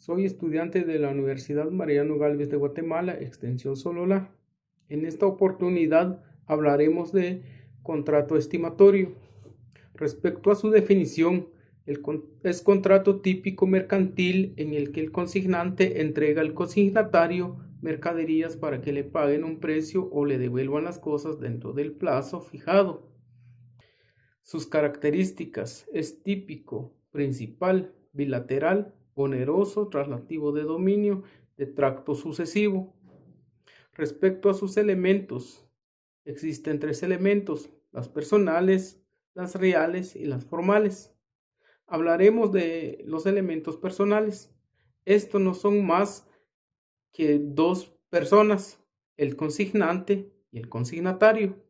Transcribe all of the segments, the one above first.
Soy estudiante de la Universidad Mariano Gálvez de Guatemala, extensión Sololá. En esta oportunidad hablaremos de contrato estimatorio. Respecto a su definición, es contrato típico mercantil en el que el consignante entrega al consignatario mercaderías para que le paguen un precio o le devuelvan las cosas dentro del plazo fijado. Sus características: es típico, principal, bilateral, oneroso, traslativo de dominio, de tracto sucesivo. Respecto a sus elementos, existen tres elementos: las personales, las reales y las formales. Hablaremos de los elementos personales. Estos no son más que dos personas: el consignante y el consignatario.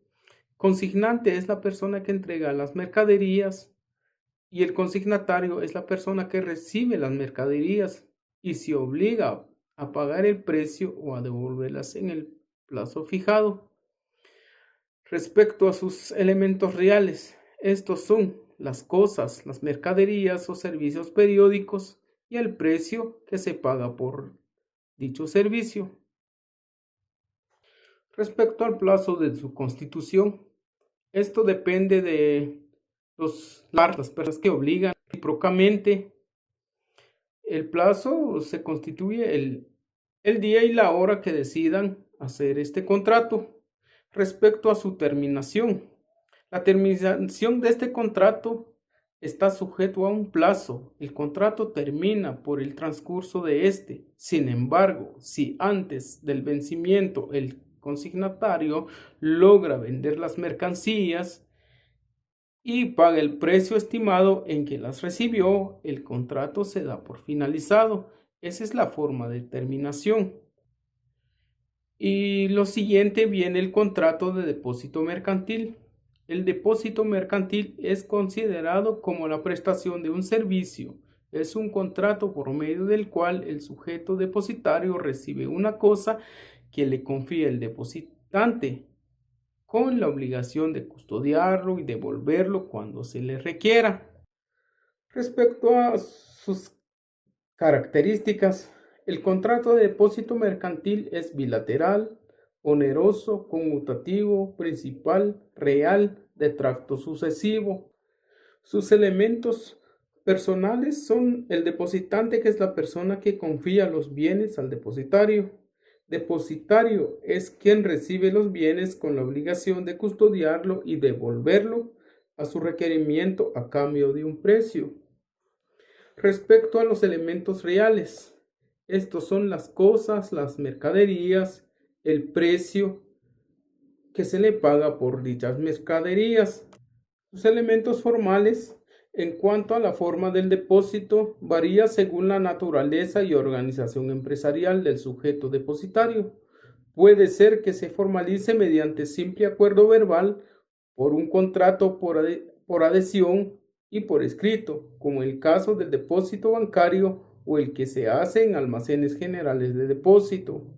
Consignante es la persona que entrega las mercaderías y el consignatario es la persona que recibe las mercaderías y se obliga a pagar el precio o a devolverlas en el plazo fijado. Respecto a sus elementos reales, estos son las cosas, las mercaderías o servicios periódicos y el precio que se paga por dicho servicio. Respecto al plazo de su constitución, esto depende de las personas que obligan recíprocamente. El plazo se constituye el día y la hora que decidan hacer este contrato. Respecto a su terminación, la terminación de este contrato está sujeto a un plazo. El contrato termina por el transcurso de este. Sin embargo, si antes del vencimiento el consignatario logra vender las mercancías y paga el precio estimado en que las recibió, el contrato se da por finalizado. Esa es la forma de terminación. Y lo siguiente viene el contrato de depósito mercantil. El depósito mercantil es considerado como la prestación de un servicio. Es un contrato por medio del cual el sujeto depositario recibe una cosa que le confía el depositante, con la obligación de custodiarlo y devolverlo cuando se le requiera. Respecto a sus características, el contrato de depósito mercantil es bilateral, oneroso, conmutativo, principal, real, de tracto sucesivo. Sus elementos personales son el depositante, que es la persona que confía los bienes al depositario. Depositario es quien recibe los bienes con la obligación de custodiarlo y devolverlo a su requerimiento a cambio de un precio. Respecto a los elementos reales, estos son las cosas, las mercaderías, el precio que se le paga por dichas mercaderías. Los elementos formales, en cuanto a la forma del depósito, varía según la naturaleza y organización empresarial del sujeto depositario. Puede ser que se formalice mediante simple acuerdo verbal, por un contrato por adhesión y por escrito, como el caso del depósito bancario o el que se hace en almacenes generales de depósito.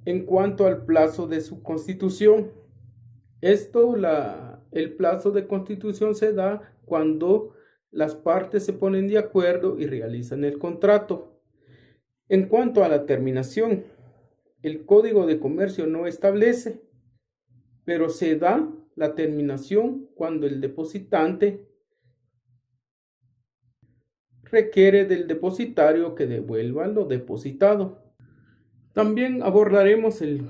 En cuanto al plazo de su constitución, el plazo de constitución se da cuando las partes se ponen de acuerdo y realizan el contrato. En cuanto a la terminación, el Código de Comercio no establece, pero se da la terminación cuando el depositante requiere del depositario que devuelva lo depositado. También abordaremos el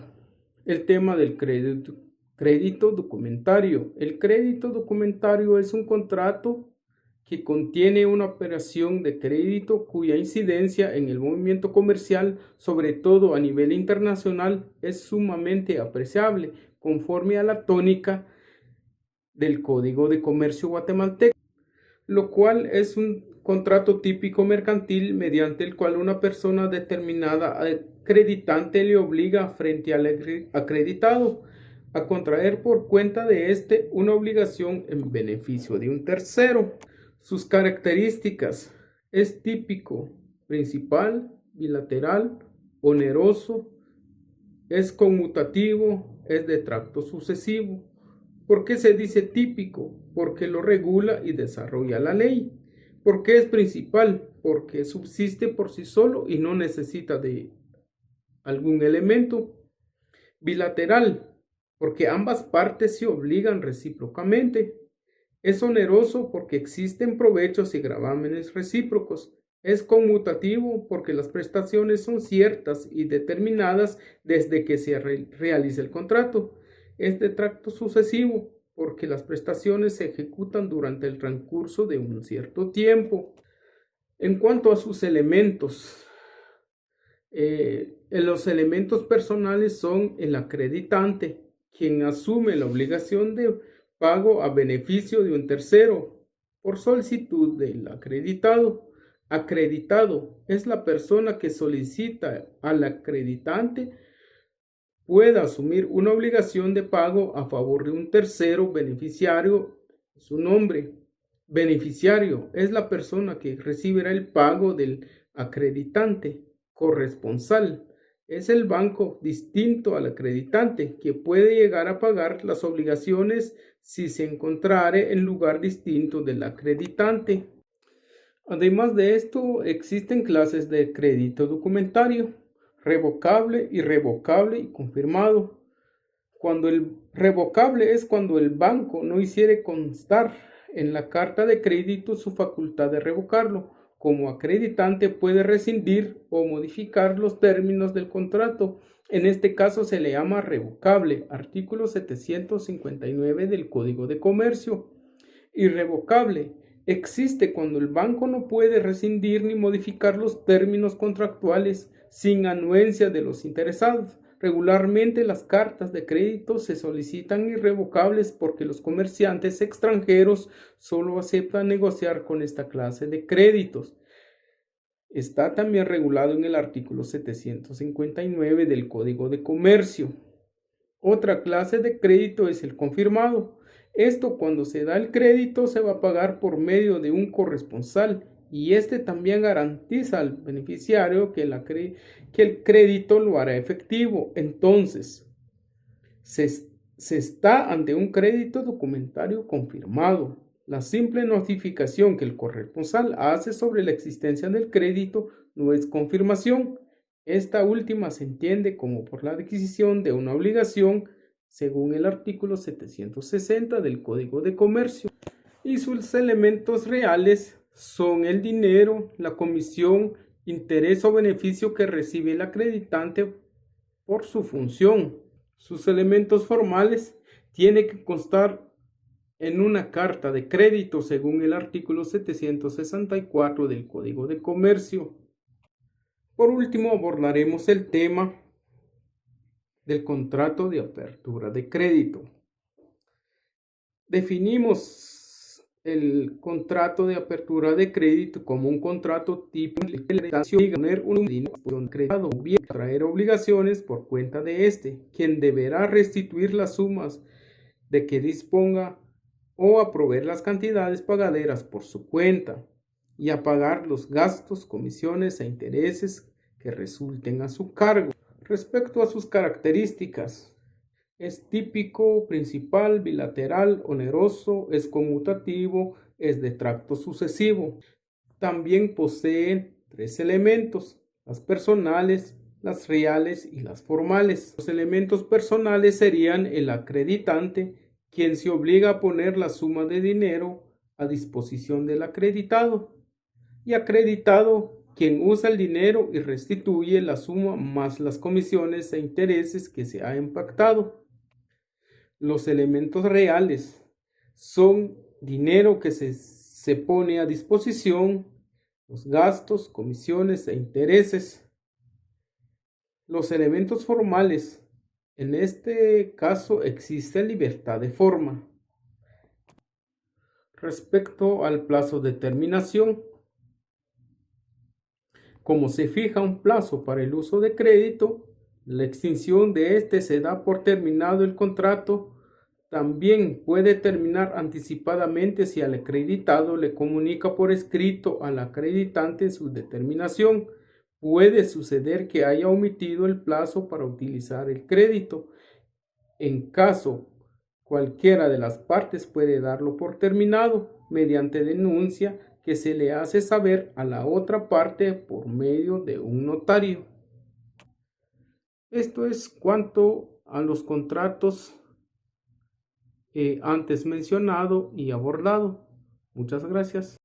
tema del crédito documentario. El crédito documentario es un contrato que contiene una operación de crédito cuya incidencia en el movimiento comercial, sobre todo a nivel internacional, es sumamente apreciable, conforme a la tónica del Código de Comercio guatemalteco, lo cual es un contrato típico mercantil mediante el cual una persona determinada acreditante le obliga frente al acreditado a contraer por cuenta de éste una obligación en beneficio de un tercero. Sus características: es típico, principal, bilateral, oneroso, es conmutativo, es de tracto sucesivo. ¿Por qué se dice típico? Porque lo regula y desarrolla la ley. ¿Por qué es principal? Porque subsiste por sí solo y no necesita de algún elemento. Bilateral, porque ambas partes se obligan recíprocamente. Es oneroso porque existen provechos y gravámenes recíprocos. Es conmutativo porque las prestaciones son ciertas y determinadas desde que se realiza el contrato. Es de tracto sucesivo porque las prestaciones se ejecutan durante el transcurso de un cierto tiempo. En cuanto a sus elementos, los elementos personales son el acreditante, quien asume la obligación de pago a beneficio de un tercero por solicitud del acreditado. Acreditado es la persona que solicita al acreditante pueda asumir una obligación de pago a favor de un tercero beneficiario en su nombre. Beneficiario es la persona que recibirá el pago del acreditante. Corresponsal es el banco distinto al acreditante que puede llegar a pagar las obligaciones si se encontrare en lugar distinto del acreditante. Además de esto, existen clases de crédito documentario, revocable, irrevocable y confirmado. Cuando el revocable es cuando el banco no hiciere constar en la carta de crédito su facultad de revocarlo. Como acreditante puede rescindir o modificar los términos del contrato. En este caso se le llama revocable, artículo 759 del Código de Comercio. Irrevocable existe cuando el banco no puede rescindir ni modificar los términos contractuales sin anuencia de los interesados. Regularmente las cartas de crédito se solicitan irrevocables porque los comerciantes extranjeros solo aceptan negociar con esta clase de créditos. Está también regulado en el artículo 759 del Código de Comercio. Otra clase de crédito es el confirmado. Esto cuando se da el crédito se va a pagar por medio de un corresponsal y este también garantiza al beneficiario que el crédito lo hará efectivo. Entonces, se está ante un crédito documentario confirmado. La simple notificación que el corresponsal hace sobre la existencia del crédito no es confirmación. Esta última se entiende como por la adquisición de una obligación según el artículo 760 del Código de Comercio. Y sus elementos reales son el dinero, la comisión, interés o beneficio que recibe el acreditante por su función. Sus elementos formales tienen que constar en una carta de crédito según el artículo 764 del Código de Comercio. Por último, abordaremos el tema del contrato de apertura de crédito. Definimos el contrato de apertura de crédito como un contrato tipo de poner un dinero acreditado o bien traer obligaciones por cuenta de quien deberá restituir las sumas de que disponga o a proveer las cantidades pagaderas por su cuenta y a pagar los gastos, comisiones e intereses que resulten a su cargo. Respecto a sus características, es típico, principal, bilateral, oneroso, es conmutativo, es de tracto sucesivo. También poseen tres elementos: las personales, las reales y las formales. Los elementos personales serían el acreditante, quien se obliga a poner la suma de dinero a disposición del acreditado, y acreditado, quien usa el dinero y restituye la suma más las comisiones e intereses que se ha impactado. Los elementos reales son dinero que se pone a disposición, los gastos, comisiones e intereses. Los elementos formales, en este caso existe libertad de forma. Respecto al plazo de terminación, como se fija un plazo para el uso de crédito, la extinción de este se da por terminado el contrato. También puede terminar anticipadamente si al acreditado le comunica por escrito al acreditante su determinación. Puede suceder que haya omitido el plazo para utilizar el crédito. En caso, cualquiera de las partes puede darlo por terminado mediante denuncia que se le hace saber a la otra parte por medio de un notario. Esto es cuanto a los contratos antes mencionado y abordado. Muchas gracias.